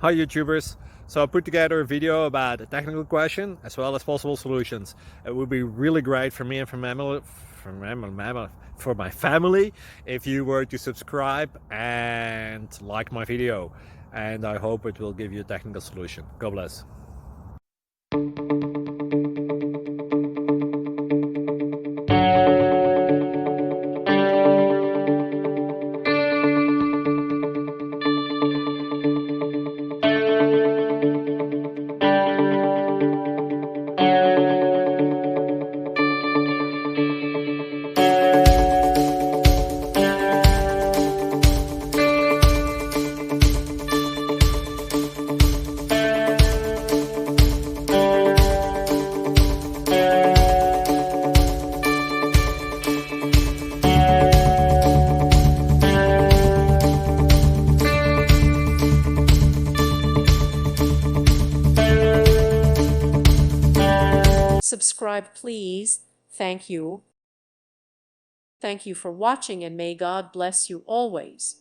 Hi YouTubers! So I put together a video about a technical question as well as possible solutions. It would be really great for me and for my family if you were to subscribe and like my video, and I hope it will give you a technical solution. God bless. Subscribe, please. Thank you. Thank you for watching, and may God bless you always.